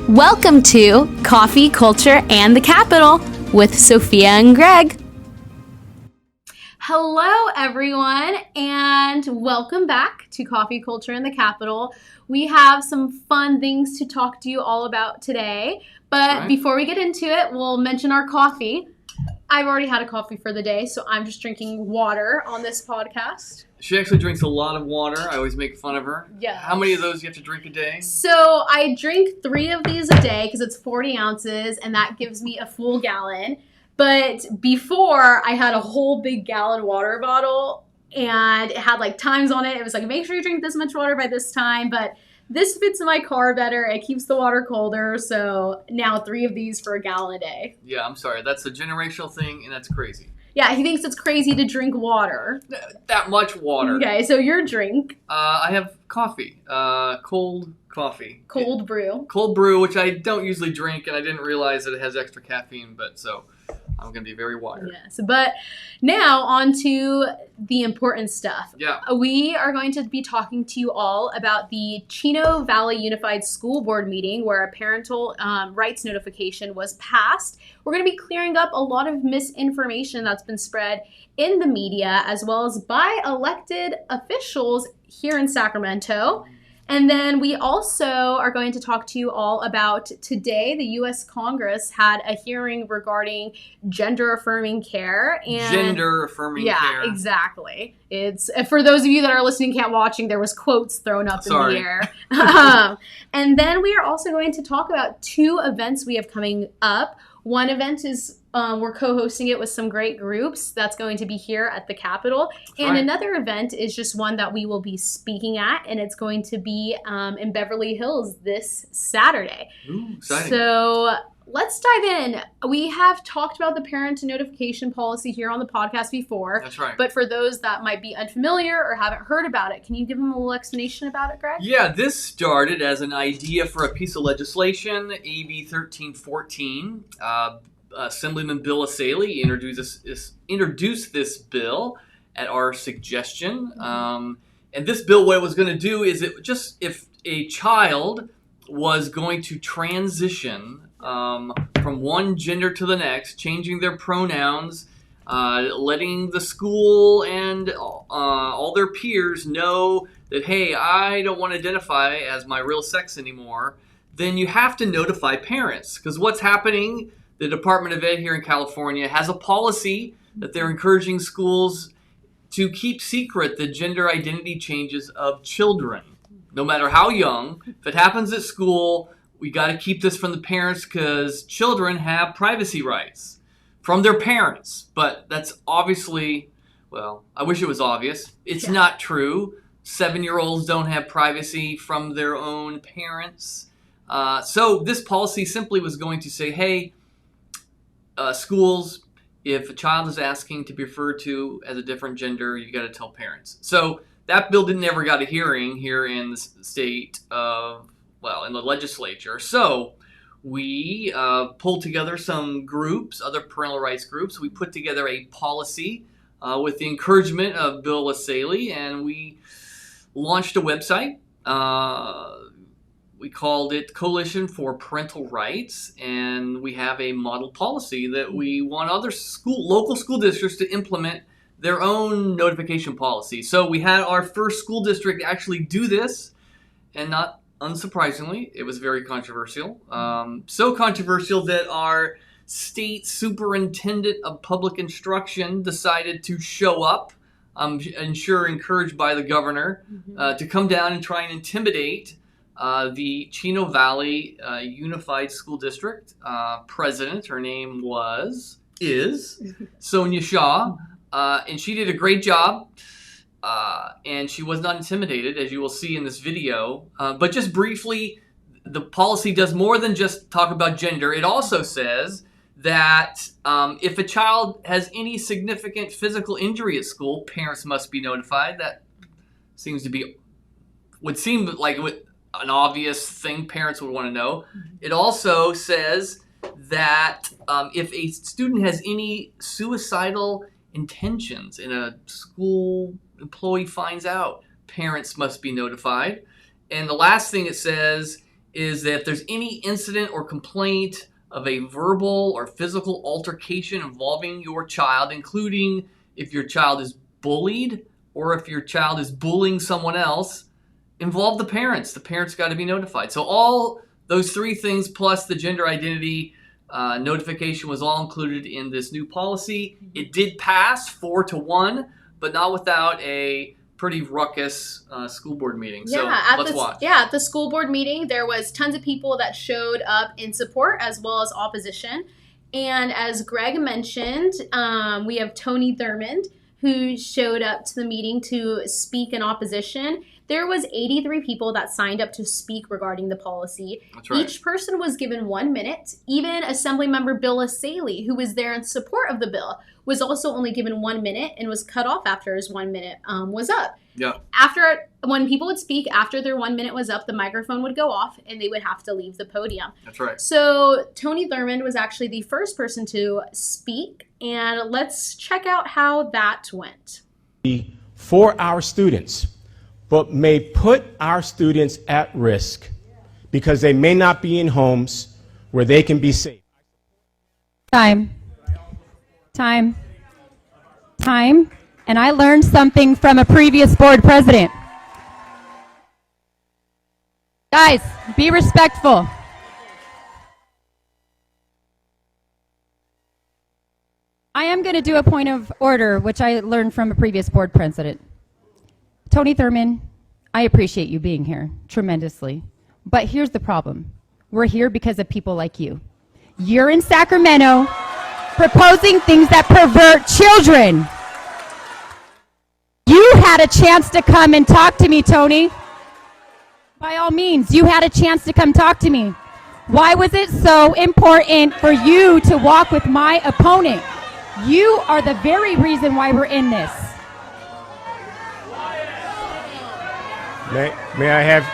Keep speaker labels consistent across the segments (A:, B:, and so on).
A: Welcome to Coffee, Culture, and the Capitol with Sophia and Greg. Hello, everyone, and welcome back to Coffee, Culture, and the Capitol. We have some fun things to talk to you all about today, but before we get into it, we'll mention our coffee. I've already had a coffee for the day, so I'm just drinking water on this podcast.
B: She actually drinks a lot of water. I always make fun of her.
A: Yeah.
B: How many of those do you have to drink a day?
A: So I drink 3 of these a day because it's 40 ounces, and that gives me a full gallon. But before, I had a whole big gallon water bottle, and it had like times on it. It was like, make sure you drink this much water by this time. But this fits in my car better. It keeps the water colder. So now 3 of these for a gallon a day.
B: Yeah, I'm sorry. That's a generational thing, and that's crazy.
A: Yeah, he thinks it's crazy to drink water.
B: That much water.
A: Okay, so your drink.
B: I have coffee. Cold coffee.
A: Cold brew.
B: Cold brew, which I don't usually drink, and I didn't realize that it has extra caffeine, but so I'm going to be very watered.
A: Yes, but now on to the important stuff.
B: Yeah.
A: We are going to be talking to you all about the Chino Valley Unified School Board meeting where a parental rights notification was passed. We're going to be clearing up a lot of misinformation that's been spread in the media as well as by elected officials here in Sacramento. And then we also are going to talk to you all about today, the U.S. Congress had a hearing regarding gender-affirming care.
B: Gender-affirming care.
A: Yeah, exactly. It's for those of you that are listening, can't watching, there was quotes thrown up in the air. And then we are also going to talk about 2 events we have coming up. One event is we're co-hosting it with some great groups. That's going to be here at the Capitol. And another event is just one that we will be speaking at, and it's going to be in Beverly Hills this Saturday.
B: Ooh, exciting.
A: So let's dive in. We have talked about the parent notification policy here on the podcast before.
B: That's right.
A: But for those that might be unfamiliar or haven't heard about it, can you give them a little explanation about it, Greg?
B: Yeah, this started as an idea for a piece of legislation, AB 1314. Assemblyman Bill Wesley introduced this bill at our suggestion. And this bill, what it was going to do is if a child was going to transition from one gender to the next, changing their pronouns, letting the school and all their peers know that, hey, I don't want to identify as my real sex anymore, then you have to notify parents. Because what's happening, the Department of Ed here in California has a policy that they're encouraging schools to keep secret the gender identity changes of children, no matter how young. If it happens at school, we got to keep this from the parents because children have privacy rights from their parents. But that's obviously, well, I wish it was obvious. It's not true. 7-year-olds don't have privacy from their own parents. So this policy simply was going to say, hey, schools, if a child is asking to be referred to as a different gender, you got to tell parents. So that bill never got a hearing here in the state of, in the legislature. So we pulled together some groups, other parental rights groups. We put together a policy with the encouragement of Bill Wesley, and we launched a website. We called it Coalition for Parental Rights, and we have a model policy that we want other local school districts to implement their own notification policy. So we had our first school district actually do this, and not unsurprisingly, it was very controversial. So controversial that our state superintendent of public instruction decided to show up, encouraged by the governor, to come down and try and intimidate the Chino Valley Unified School District president. Her name is Sonia Shaw, and she did a great job, and she was not intimidated, as you will see in this video. But just briefly, the policy does more than just talk about gender. It also says that if a child has any significant physical injury at school, parents must be notified. That would seem like an obvious thing parents would want to know. It also says that if a student has any suicidal intentions and a school employee finds out, parents must be notified. And the last thing it says is that if there's any incident or complaint of a verbal or physical altercation involving your child, including if your child is bullied or if your child is bullying someone else, involve the parents. The parents got to be notified. So all those three things plus the gender identity notification was all included in this new policy. It did pass 4-1, but not without a pretty ruckus school board meeting. So let's watch.
A: Yeah, at the school board meeting, there was tons of people that showed up in support as well as opposition. And as Greg mentioned, we have Tony Thurmond, who showed up to the meeting to speak in opposition. There was 83 people that signed up to speak regarding the policy.
B: That's right.
A: Each person was given 1 minute. Even Assemblymember Bill Wesley, who was there in support of the bill, was also only given 1 minute and was cut off after his 1 minute was up.
B: Yeah.
A: When people would speak, after their 1 minute was up, the microphone would go off and they would have to leave the podium.
B: That's right.
A: So Tony Thurmond was actually the first person to speak, and let's check out how that went.
C: For our students, but may put our students at risk because they may not be in homes where they can be safe.
D: Time. And I learned something from a previous board president. Guys, be respectful. I am going to do a point of order, which I learned from a previous board president. Tony Thurmond, I appreciate you being here tremendously. But here's the problem. We're here because of people like you. You're in Sacramento proposing things that pervert children. You had a chance to come and talk to me, Tony. By all means, you had a chance to come talk to me. Why was it so important for you to walk with my opponent? You are the very reason why we're in this.
C: May I have,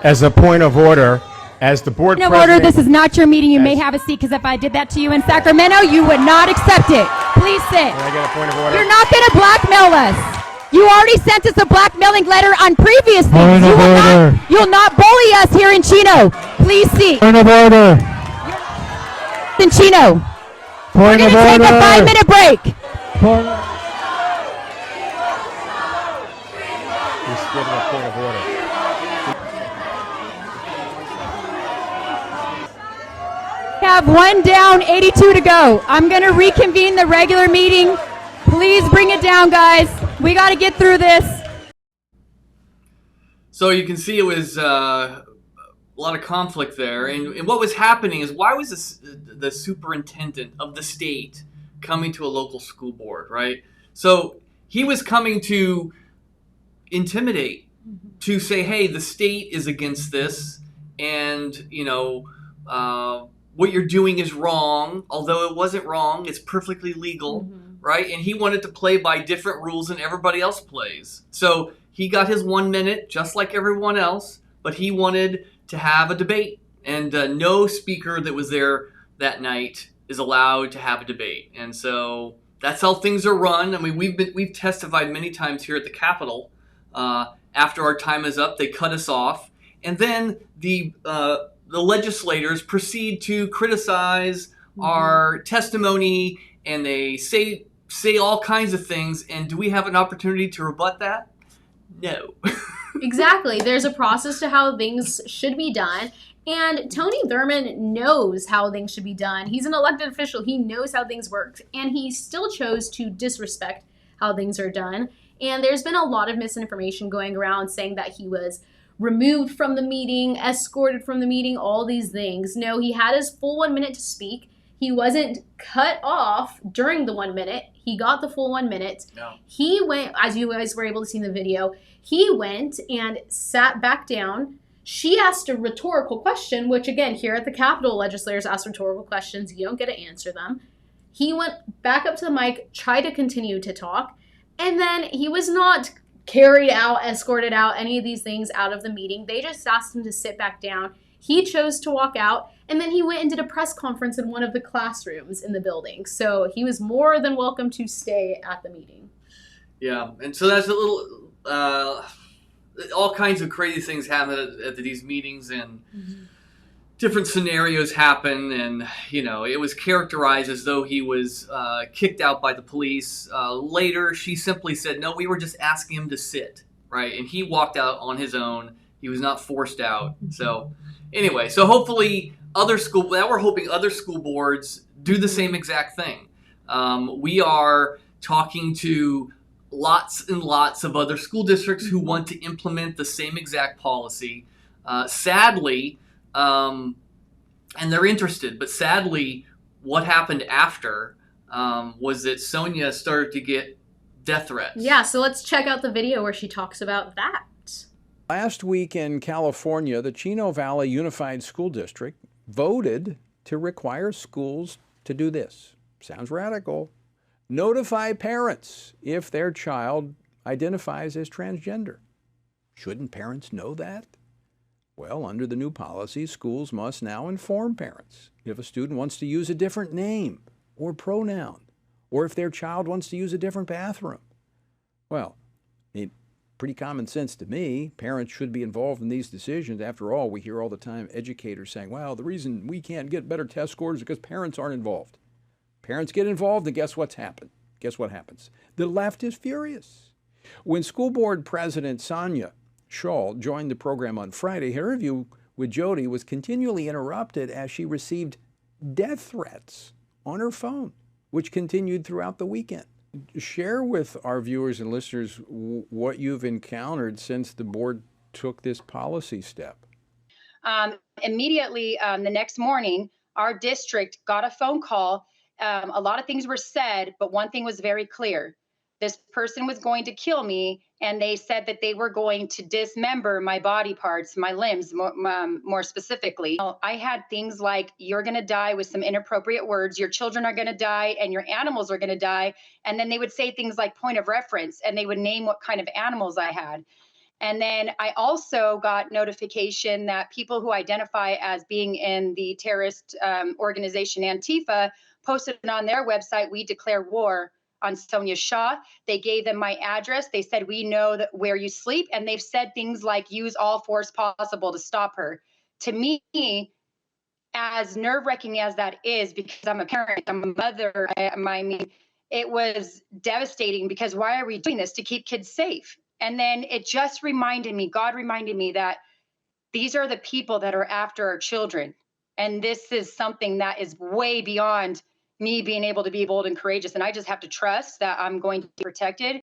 C: as a point of order, as the board
D: Point of
C: president...
D: order, this is not your meeting. You may have a seat, because if I did that to you in Sacramento, you would not accept it. Please sit.
C: May I get a point of order?
D: You're not going to blackmail us. You already sent us a blackmailing letter on previous things.
C: Point of order.
D: You'll not bully us here in Chino. Please see.
C: Point of order.
D: In Chino.
C: Point
D: We're going to take a 5-minute break.
C: He's giving a point of order.
D: We have 1 down, 82 to go. I'm going to reconvene the regular meeting. Please bring it down, guys. We got to get through this.
B: So you can see it was a lot of conflict there. And what was happening is, why was the superintendent of the state coming to a local school board, right? So he was coming to intimidate, to say, hey, the state is against this, and, what you're doing is wrong. Although it wasn't wrong, it's perfectly legal, right? And he wanted to play by different rules than everybody else plays. So he got his 1 minute, just like everyone else, but he wanted to have a debate. And no speaker that was there that night is allowed to have a debate. And so that's how things are run. I mean, we've testified many times here at the Capitol. After our time is up, they cut us off. And then the legislators proceed to criticize our testimony, and they say all kinds of things. And do we have an opportunity to rebut that? No.
A: Exactly. There's a process to how things should be done. And Tony Thurmond knows how things should be done. He's an elected official. He knows how things work. And he still chose to disrespect how things are done. And there's been a lot of misinformation going around saying that he was removed from the meeting, escorted from the meeting, all these things. No, he had his full 1 minute to speak. He wasn't cut off during the 1 minute. He got the full 1 minute.
B: No.
A: He went, as you guys were able to see in the video, he went and sat back down. She asked a rhetorical question, which again, here at the Capitol, legislators ask rhetorical questions. You don't get to answer them. He went back up to the mic, tried to continue to talk, and then he was not carried out, escorted out, any of these things out of the meeting. They just asked him to sit back down. He chose to walk out, and then he went and did a press conference in one of the classrooms in the building. So he was more than welcome to stay at the meeting.
B: Yeah, and so that's a little, all kinds of crazy things happen at these meetings, and different scenarios happen, and it was characterized as though he was kicked out by the police. Later, she simply said, "No, we were just asking him to sit," right? And he walked out on his own. He was not forced out. So anyway, hopefully we're hoping other school boards do the same exact thing. We are talking to lots and lots of other school districts who want to implement the same exact policy. Sadly, and they're interested, but sadly, what happened after was that Sonia started to get death threats.
A: Yeah, so let's check out the video where she talks about that.
E: Last week in California, the Chino Valley Unified School District voted to require schools to do this. Sounds radical. Notify parents if their child identifies as transgender. Shouldn't parents know that? Well, under the new policy, schools must now inform parents if a student wants to use a different name or pronoun, or if their child wants to use a different bathroom. Well, pretty common sense to me. Parents should be involved in these decisions. After all, we hear all the time educators saying, well, the reason we can't get better test scores is because parents aren't involved. Parents get involved, and guess what happens? The left is furious. When school board president Sonia Shaw joined the program on Friday, her interview with Jody was continually interrupted as she received death threats on her phone, which continued throughout the weekend. Share with our viewers and listeners what you've encountered since the board took this policy step.
F: Immediately, the next morning, our district got a phone call. A lot of things were said, but one thing was very clear. This person was going to kill me, and they said that they were going to dismember my body parts, my limbs, more specifically. I had things like, you're going to die with some inappropriate words, your children are going to die, and your animals are going to die. And then they would say things like point of reference, and they would name what kind of animals I had. And then I also got notification that people who identify as being in the terrorist organization Antifa posted on their website, "We declare war on Sonia Shaw." They gave them my address. They said, "We know that where you sleep." And they've said things like, "Use all force possible to stop her." To me, as nerve-wracking as that is, because I'm a parent, I'm a mother, I mean, it was devastating, because why are we doing this? To keep kids safe. And then it just reminded me, God reminded me, that these are the people that are after our children. And this is something that is way beyond me being able to be bold and courageous. And I just have to trust that I'm going to be protected.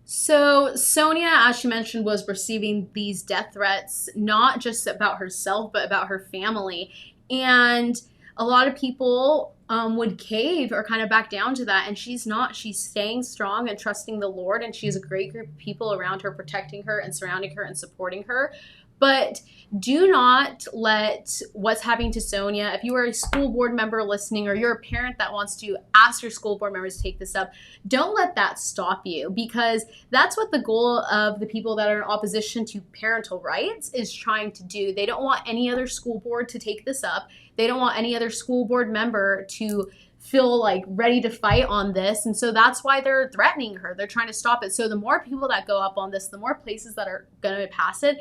A: So Sonia, as she mentioned, was receiving these death threats, not just about herself, but about her family. And a lot of people would cave or kind of back down to that. And she's not. She's staying strong and trusting the Lord. And she has a great group of people around her, protecting her and surrounding her and supporting her. But do not let what's happening to Sonia, if you are a school board member listening, or you're a parent that wants to ask your school board members to take this up, don't let that stop you, because that's what the goal of the people that are in opposition to parental rights is trying to do. They don't want any other school board to take this up. They don't want any other school board member to feel like ready to fight on this. And so that's why they're threatening her. They're trying to stop it. So the more people that go up on this, the more places that are going to pass it,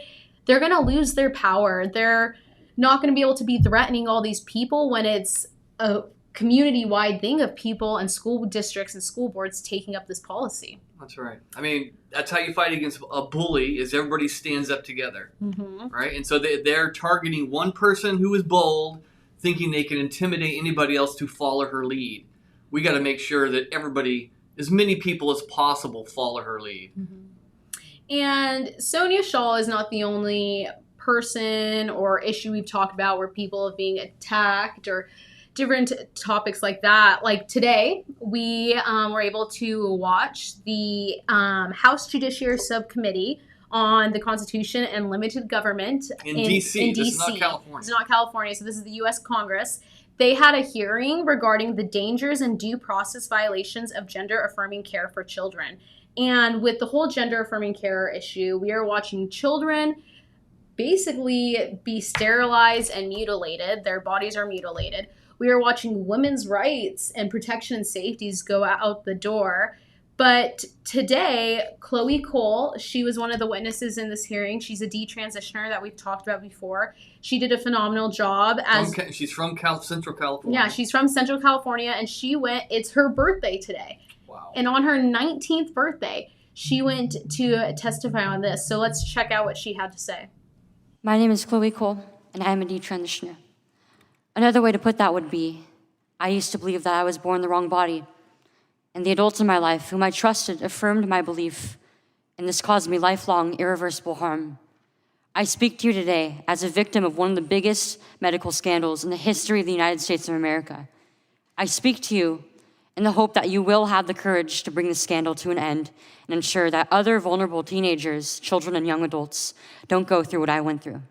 A: they're going to lose their power. They're not going to be able to be threatening all these people when it's a community-wide thing of people and school districts and school boards taking up this policy.
B: That's right. I mean, that's how you fight against a bully, is everybody stands up together, right? And so they're targeting one person who is bold, thinking they can intimidate anybody else to follow her lead. We got to make sure that everybody, as many people as possible, follow her lead.
A: And Sonia Shaw is not the only person or issue we've talked about where people are being attacked or different topics like that. Like today, we were able to watch the House Judiciary Subcommittee on the Constitution and Limited Government
B: in D.C. This is not California.
A: It's not California, so this is the U.S. Congress. They had a hearing regarding the dangers and due process violations of gender-affirming care for children. And with the whole gender-affirming care issue, we are watching children basically be sterilized and mutilated. Their bodies are mutilated. We are watching women's rights and protection and safeties go out the door. But today, Chloe Cole, she was one of the witnesses in this hearing. She's a detransitioner that we've talked about before. She did a phenomenal job.
B: She's from Central California.
A: Yeah, she's from Central California, and it's her birthday today.
B: Wow.
A: And on her 19th birthday, she went to testify on this. So let's check out what she had to say.
G: My name is Chloe Cole, and I am a detransitioner. Another way to put that would be, I used to believe that I was born in the wrong body, and the adults in my life whom I trusted affirmed my belief, and this caused me lifelong, irreversible harm. I speak to you today as a victim of one of the biggest medical scandals in the history of the United States of America. I speak to you in the hope that you will have the courage to bring the scandal to an end and ensure that other vulnerable teenagers, children, and young adults don't go through what I went through.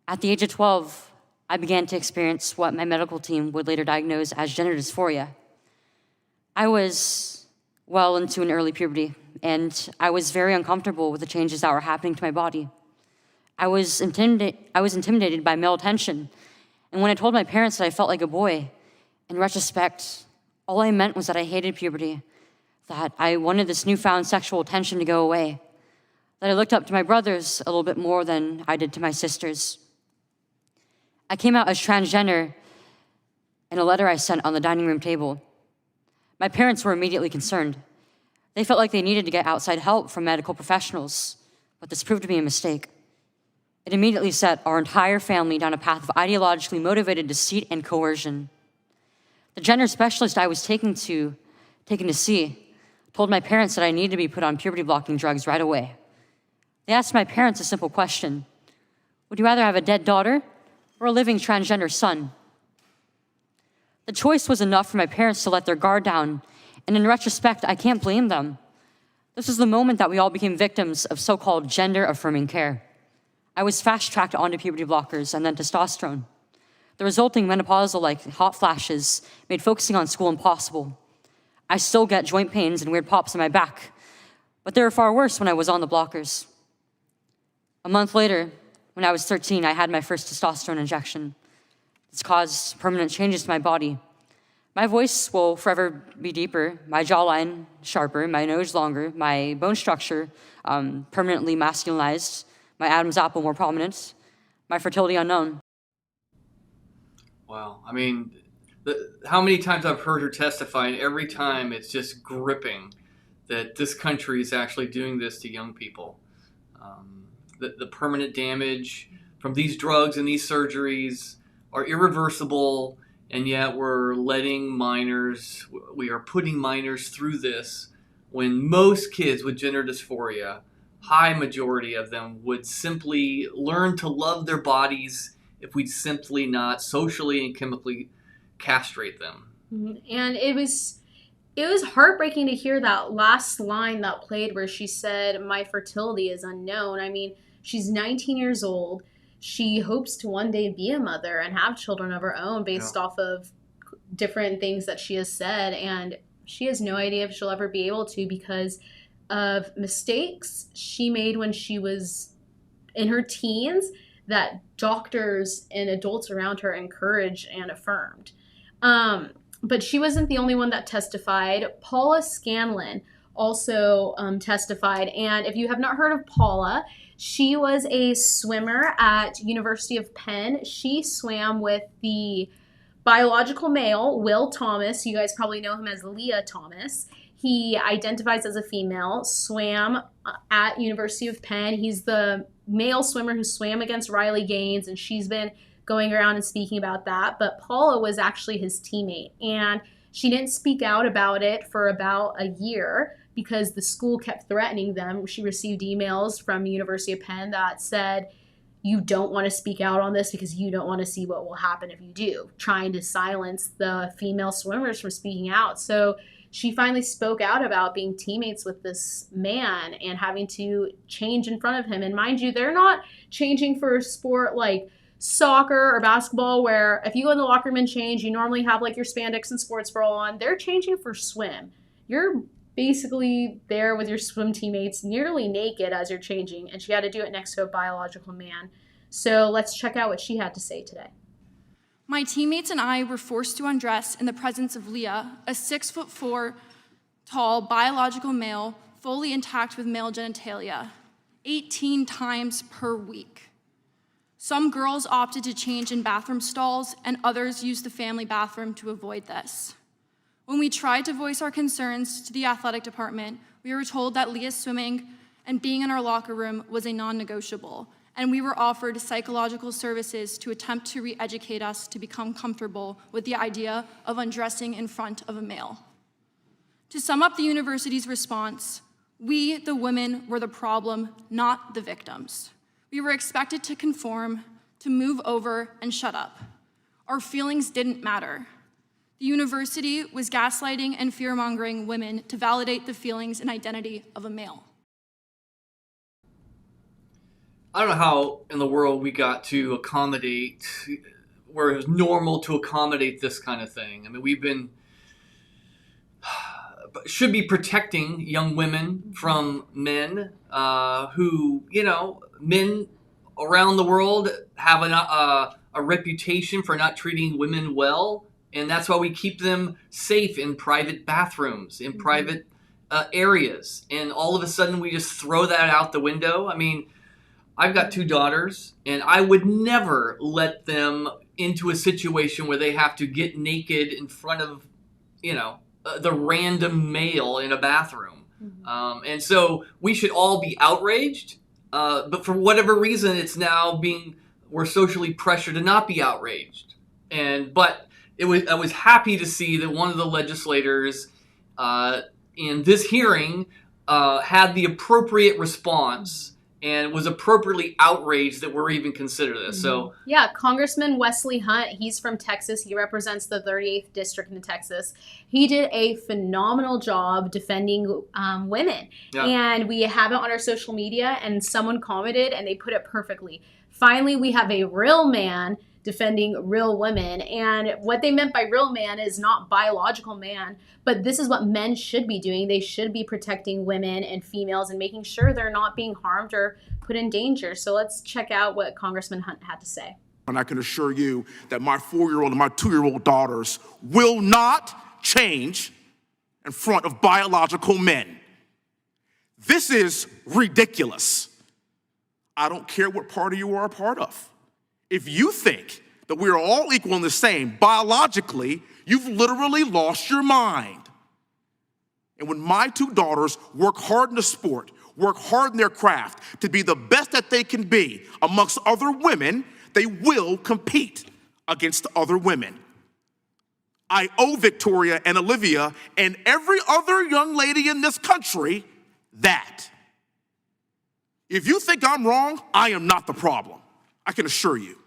G: At the age of 12, I began to experience what my medical team would later diagnose as gender dysphoria. I was well into an early puberty, and I was very uncomfortable with the changes that were happening to my body. I was intimidated by male attention, and when I told my parents that I felt like a boy, in retrospect, all I meant was that I hated puberty, that I wanted this newfound sexual attention to go away, that I looked up to my brothers a little bit more than I did to my sisters. I came out as transgender in a letter I sent on the dining room table. My parents were immediately concerned. They felt like they needed to get outside help from medical professionals, but this proved to be a mistake. It immediately set our entire family down a path of ideologically motivated deceit and coercion. The gender specialist I was taken to see told my parents that I needed to be put on puberty-blocking drugs right away. They asked my parents a simple question: would you rather have a dead daughter or a living transgender son? The choice was enough for my parents to let their guard down, and in retrospect, I can't blame them. This was the moment that we all became victims of so-called gender-affirming care. I was fast-tracked onto puberty blockers and then testosterone. The resulting menopausal-like hot flashes made focusing on school impossible. I still get joint pains and weird pops in my back, but they were far worse when I was on the blockers. A month later, when I was 13, I had my first testosterone injection. It's caused permanent changes to my body. My voice will forever be deeper, my jawline sharper, my nose longer, my bone structure permanently masculinized, my Adam's apple more prominent, my fertility unknown.
B: Wow. I mean, how many times I've heard her testify, and every time it's just gripping that this country is actually doing this to young people. The permanent damage from these drugs and these surgeries are irreversible, and yet we are putting minors through this when most kids with gender dysphoria, high majority of them, would simply learn to love their bodies if we'd simply not socially and chemically castrate them.
A: And it was heartbreaking to hear that last line that played where she said, my fertility is unknown. I mean, she's 19 years old. She hopes to one day be a mother and have children of her own based off of different things that she has said. And she has no idea if she'll ever be able to because of mistakes she made when she was in her teens that doctors and adults around her encouraged and affirmed. But she wasn't the only one that testified. Paula Scanlon also testified. And if you have not heard of Paula, she was a swimmer at University of Penn. She swam with the biological male, Will Thomas. You guys probably know him as Leah Thomas. He identifies as a female, swam at University of Penn. He's the male swimmer who swam against Riley Gaines, and she's been going around and speaking about that. But Paula was actually his teammate, and she didn't speak out about it for about a year because the school kept threatening them. She received emails from University of Penn that said, you don't want to speak out on this because you don't want to see what will happen if you do, trying to silence the female swimmers from speaking out. So she finally spoke out about being teammates with this man and having to change in front of him. And mind you, they're not changing for a sport like soccer or basketball where if you go in the locker room and change, you normally have like your spandex and sports bra on. They're changing for swim. You're basically there with your swim teammates nearly naked as you're changing, and she had to do it next to a biological man. So let's check out what she had to say today.
H: My teammates and I were forced to undress in the presence of Leah, a 6'4", tall, biological male, fully intact with male genitalia, 18 times per week. Some girls opted to change in bathroom stalls, and others used the family bathroom to avoid this. When we tried to voice our concerns to the athletic department, we were told that Leah's swimming and being in our locker room was a non-negotiable, and we were offered psychological services to attempt to re-educate us to become comfortable with the idea of undressing in front of a male. To sum up the university's response, we, the women, were the problem, not the victims. We were expected to conform, to move over, and shut up. Our feelings didn't matter. The university was gaslighting and fear-mongering women to validate the feelings and identity of a male.
B: I don't know how in the world we got to accommodate, where it was normal to accommodate this kind of thing. I mean, should be protecting young women from men who, men around the world have a reputation for not treating women well. And that's why we keep them safe in private bathrooms, in private areas. And all of a sudden we just throw that out the window. I mean, I've got 2 daughters, and I would never let them into a situation where they have to get naked in front of, the random male in a bathroom. And so we should all be outraged. But for whatever reason, it's now we're socially pressured to not be outraged. But I was happy to see that one of the legislators in this hearing had the appropriate response and was appropriately outraged that we're even consider this. So
A: yeah, Congressman Wesley Hunt, he's from Texas. He represents the 38th district in Texas. He did a phenomenal job defending women. Yeah. And we have it on our social media, and someone commented and they put it perfectly. Finally, we have a real man defending real women. And what they meant by real man is not biological man, but this is what men should be doing. They should be protecting women and females and making sure they're not being harmed or put in danger. So let's check out what Congressman Hunt had to say.
I: And I can assure you that my 4-year-old and my 2-year-old daughters will not change in front of biological men. This is ridiculous. I don't care what party you are a part of. If you think that we are all equal and the same biologically, you've literally lost your mind. And when my 2 daughters work hard in the sport, work hard in their craft to be the best that they can be amongst other women, they will compete against other women. I owe Victoria and Olivia and every other young lady in this country that. If you think I'm wrong, I am not the problem. I can assure you.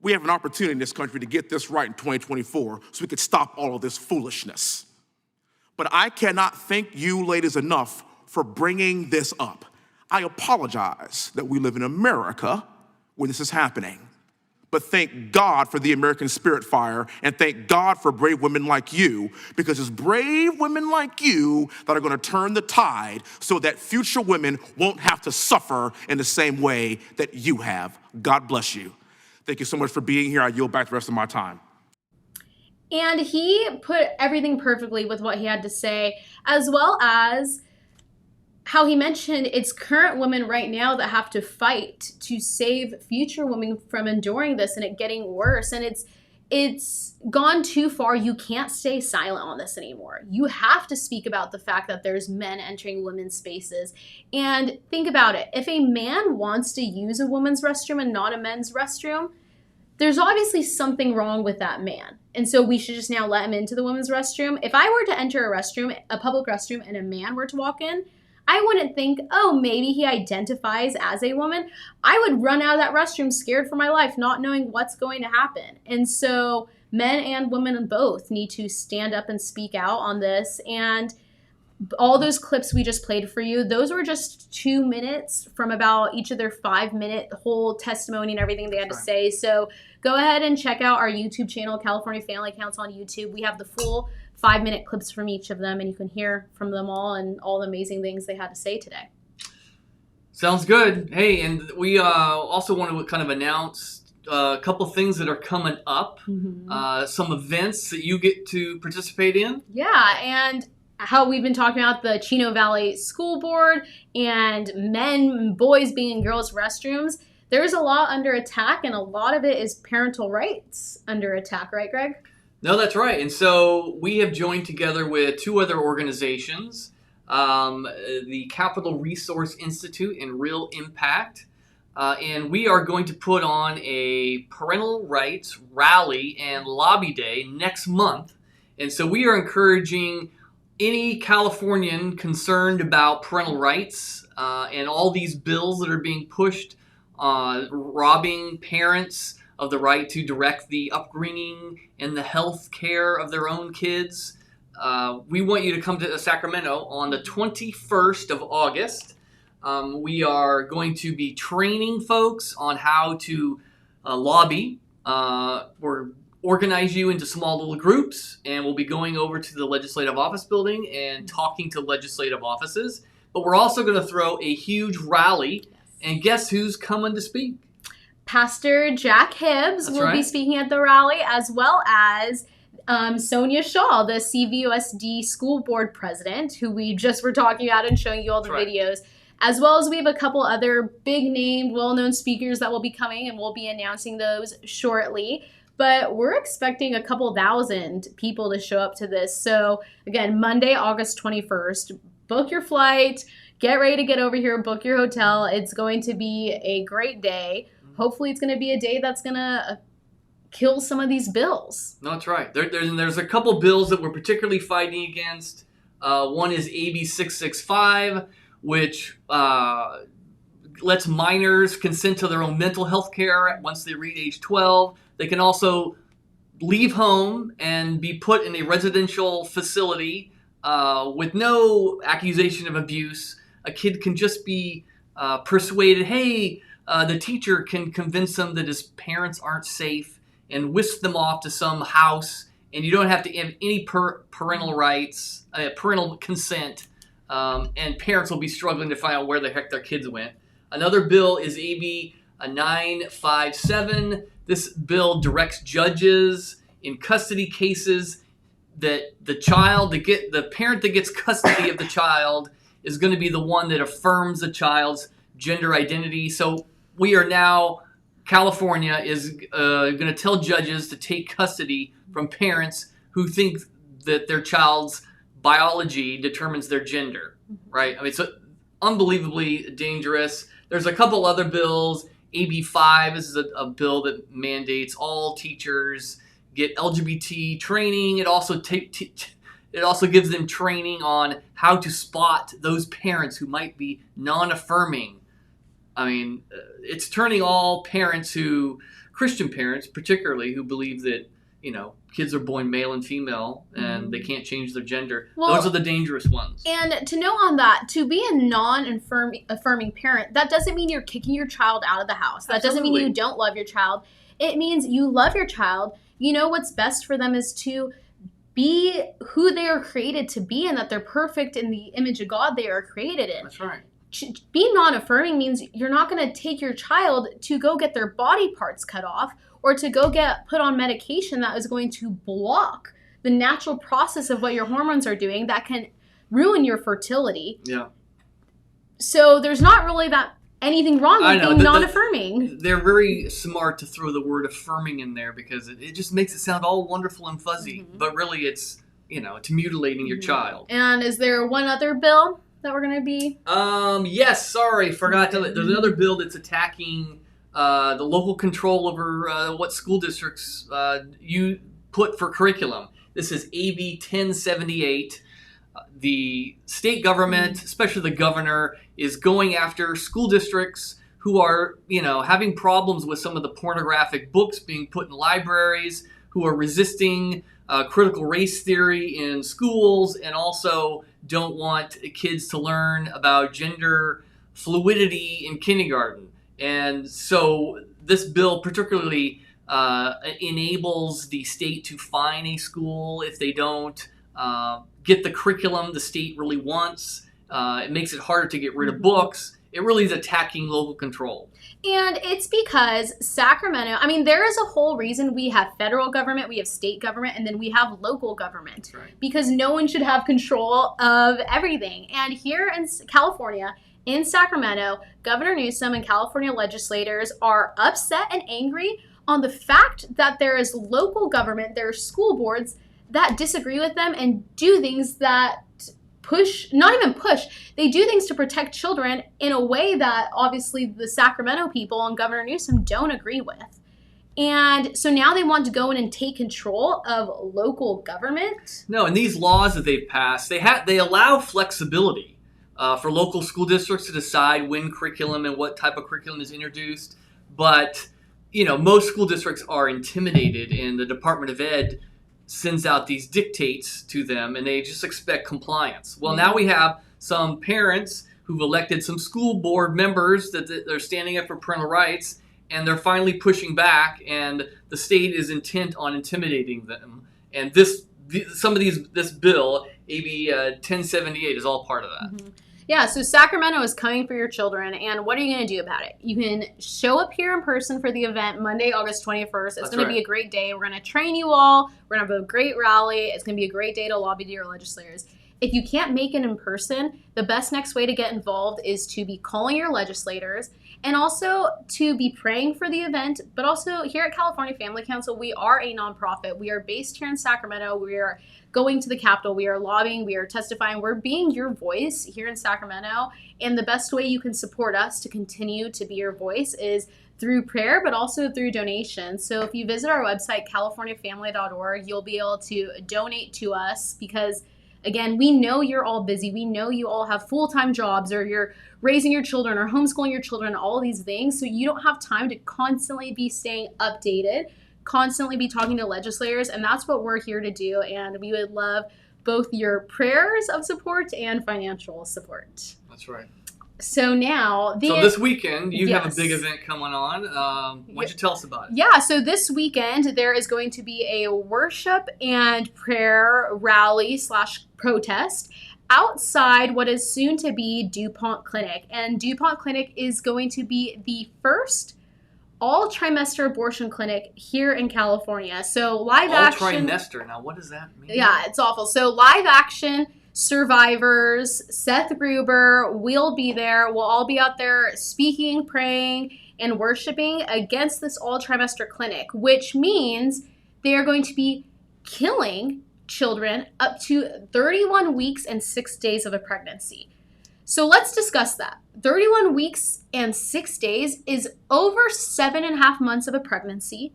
I: We have an opportunity in this country to get this right in 2024 so we could stop all of this foolishness. But I cannot thank you ladies enough for bringing this up. I apologize that we live in America where this is happening. But thank God for the American Spirit Fire, and thank God for brave women like you, because it's brave women like you that are going to turn the tide so that future women won't have to suffer in the same way that you have. God bless you. Thank you so much for being here. I yield back the rest of my time.
A: And he put everything perfectly with what he had to say, as well as how he mentioned it's current women right now that have to fight to save future women from enduring this and it getting worse. And it's gone too far. You can't stay silent on this anymore. You have to speak about the fact that there's men entering women's spaces. And think about it. If a man wants to use a woman's restroom and not a men's restroom, there's obviously something wrong with that man. And so we should just now let him into the women's restroom. If I were to enter a restroom, a public restroom, and a man were to walk in, I wouldn't think, oh, maybe he identifies as a woman. I would run out of that restroom scared for my life, not knowing what's going to happen. And so men and women both need to stand up and speak out on this. And all those clips we just played for you, those were just 2 minutes from about each of their 5-minute whole testimony and everything they had to say. So go ahead and check out our YouTube channel, California Family Council on YouTube. We have the full 5-minute clips from each of them, and you can hear from them all and all the amazing things they had to say today.
B: Sounds good. Hey, and we also want to kind of announce a couple things that are coming up, some events that you get to participate in.
A: Yeah, and how we've been talking about the Chino Valley School Board and men and boys being in girls' restrooms. There's a lot under attack, and a lot of it is parental rights under attack, right, Greg?
B: No, that's right. And so we have joined together with two other organizations, the Capitol Resource Institute and Real Impact. And we are going to put on a parental rights rally and lobby day next month. And so we are encouraging any Californian concerned about parental rights and all these bills that are being pushed, robbing parents of the right to direct the upbringing and the health care of their own kids. We want you to come to Sacramento on the 21st of August. We are going to be training folks on how to lobby or organize you into small little groups, and we'll be going over to the Legislative Office building and talking to legislative offices. But we're also going to throw a huge rally, and guess who's coming to speak?
A: Pastor Jack Hibbs will be speaking at the rally, as well as Sonia Shaw, the CVUSD school board president, who we just were talking about and showing you all the videos. As well as we have a couple other big-named, well-known speakers that will be coming, and we'll be announcing those shortly. But we're expecting a couple thousand people to show up to this. So, again, Monday, August 21st, book your flight, get ready to get over here, book your hotel. It's going to be a great day. Hopefully, it's going to be a day that's going to kill some of these bills.
B: No, that's right. There's a couple bills that we're particularly fighting against. One is AB 665, which lets minors consent to their own mental health care once they reach age 12. They can also leave home and be put in a residential facility with no accusation of abuse. A kid can just be persuaded, hey, the teacher can convince them that his parents aren't safe and whisk them off to some house, and you don't have to have any parental rights, parental consent, and parents will be struggling to find out where the heck their kids went. Another bill is AB 957. This bill directs judges in custody cases that the parent that gets custody of the child is going to be the one that affirms the child's gender identity. So we are now, California is going to tell judges to take custody from parents who think that their child's biology determines their gender, right? I mean, it's unbelievably dangerous. There's a couple other bills. AB 5 is a bill that mandates all teachers get LGBT training. It also gives them training on how to spot those parents who might be non-affirming. I mean, it's turning all parents Christian parents particularly, who believe that, kids are born male and female and they can't change their gender. Well, those are the dangerous ones.
A: And to know on that, to be a non-affirming parent, that doesn't mean you're kicking your child out of the house. That doesn't mean you don't love your child. It means you love your child. You know what's best for them is to be who they are created to be, and that they're perfect in the image of God they are created in.
B: That's right.
A: Being non-affirming means you're not going to take your child to go get their body parts cut off or to go get put on medication that is going to block the natural process of what your hormones are doing that can ruin your fertility.
B: Yeah.
A: So there's not really anything wrong with being non-affirming.
B: They're very smart to throw the word affirming in there because it just makes it sound all wonderful and fuzzy. But really it's, it's mutilating your child.
A: And is there one other bill that we're going to be?
B: Yes, sorry, forgot to. There's another bill that's attacking the local control over what school districts you put for curriculum. This is AB 1078. The state government, especially the governor, is going after school districts who are, having problems with some of the pornographic books being put in libraries, who are resisting critical race theory in schools, and also don't want kids to learn about gender fluidity in kindergarten. And so this bill particularly enables the state to fine a school if they don't get the curriculum the state really wants. It makes it harder to get rid of books. it really is attacking local control.
A: And it's because Sacramento, I mean, there is a whole reason we have federal government, we have state government, and then we have local government.
B: Right.
A: Because no one should have control of everything. And here in California, in Sacramento, Governor Newsom and California legislators are upset and angry on the fact that there is local government, there are school boards that disagree with them and do things that not even push, they do things to protect children in a way that obviously the Sacramento people and Governor Newsom don't agree with. And so now they want to go in and take control of local government.
B: No, and these laws that they've passed, they allow flexibility for local school districts to decide when curriculum and what type of curriculum is introduced. But, most school districts are intimidated, and the Department of Ed sends out these dictates to them, and they just expect compliance. Well, now we have some parents who've elected some school board members that they're standing up for parental rights, and they're finally pushing back, and the state is intent on intimidating them. And this bill, AB 1078, is all part of that.
A: Mm-hmm. Yeah, so Sacramento is coming for your children, and what are you going to do about it? You can show up here in person for the event Monday, August 21st. It's going to be a great day. We're going to train you all. We're going to have a great rally. It's going to be a great day to lobby to your legislators. If you can't make it in person, the best next way to get involved is to be calling your legislators and also to be praying for the event. But also here at California Family Council, we are a nonprofit. We are based here in Sacramento. We are going to the Capitol. We are lobbying. We are testifying. We're being your voice here in Sacramento. And the best way you can support us to continue to be your voice is through prayer, but also through donations. So if you visit our website, californiafamily.org, you'll be able to donate to us because, again, we know you're all busy. We know you all have full-time jobs, or you're raising your children or homeschooling your children, all these things. So you don't have time to constantly be staying updated, constantly be talking to legislators. And that's what we're here to do. And we would love both your prayers of support and financial support.
B: That's right.
A: So now,
B: so this weekend, you have a big event coming on. Why don't you tell us about it?
A: Yeah, so this weekend, there is going to be a worship and prayer rally / protest outside what is soon to be DuPont Clinic. And DuPont Clinic is going to be the first all-trimester abortion clinic here in California. So live action.
B: All-trimester. Now, what does that mean?
A: Yeah, it's awful. So live action survivors, Seth Gruber, we'll be there. We'll all be out there speaking, praying, and worshiping against this all-trimester clinic, which means they are going to be killing children up to 31 weeks and 6 days of a pregnancy. So let's discuss that. 31 weeks and 6 days is over 7.5 months of a pregnancy.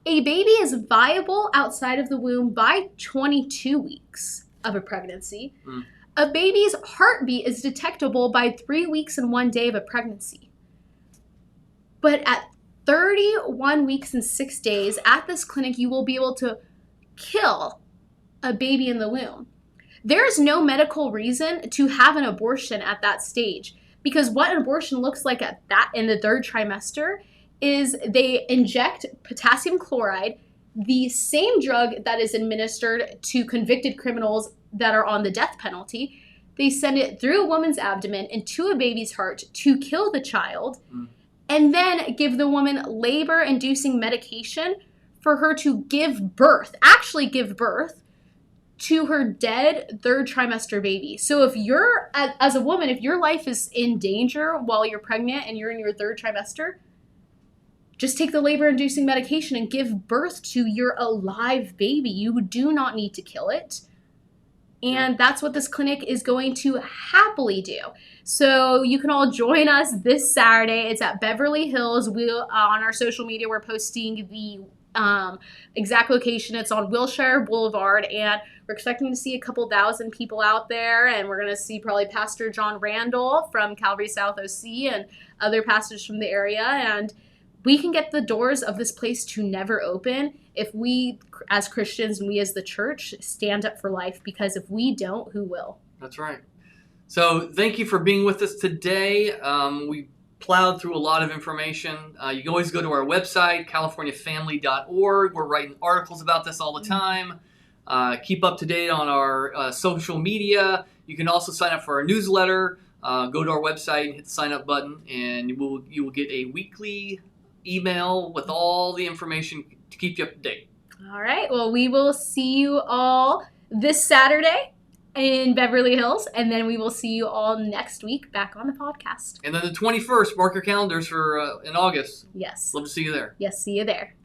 A: A baby is viable outside of the womb by 22 weeks of a pregnancy. A baby's heartbeat is detectable by 3 weeks and 1 day of a pregnancy. But at 31 weeks and 6 days at this clinic, you will be able to kill a baby in the womb. There is no medical reason to have an abortion at that stage, because what an abortion looks like at that in the third trimester is they inject potassium chloride, the same drug that is administered to convicted criminals that are on the death penalty. They send it through a woman's abdomen into a baby's heart to kill the child, and then give the woman labor-inducing medication for her to give birth, actually give birth to her dead third trimester baby. So if you're, as a woman, if your life is in danger while you're pregnant and you're in your third trimester, just take the labor-inducing medication and give birth to your alive baby. You do not need to kill it. And that's what this clinic is going to happily do. So you can all join us this Saturday. It's at Beverly Hills. On our social media, we're posting the exact location. It's on Wilshire Boulevard, and we're expecting to see a couple thousand people out there, and we're going to see probably Pastor John Randall from Calvary South OC and other pastors from the area, and we can get the doors of this place to never open if we as Christians and we as the church stand up for life, because if we don't, who will?
B: That's right. So thank you for being with us today. We plowed through a lot of information. You can always go to our website, californiafamily.org. We're writing articles about this all the time. Keep up to date on our social media. You can also sign up for our newsletter. go to our website and hit the sign up button, and you will get a weekly email with all the information to keep you up to date.
A: All right. Well, we will see you all this Saturday in Beverly Hills, and then we will see you all next week back on the podcast.
B: And then the 21st, mark your calendars for in August.
A: Yes.
B: Love to see you there.
A: Yes, see you there.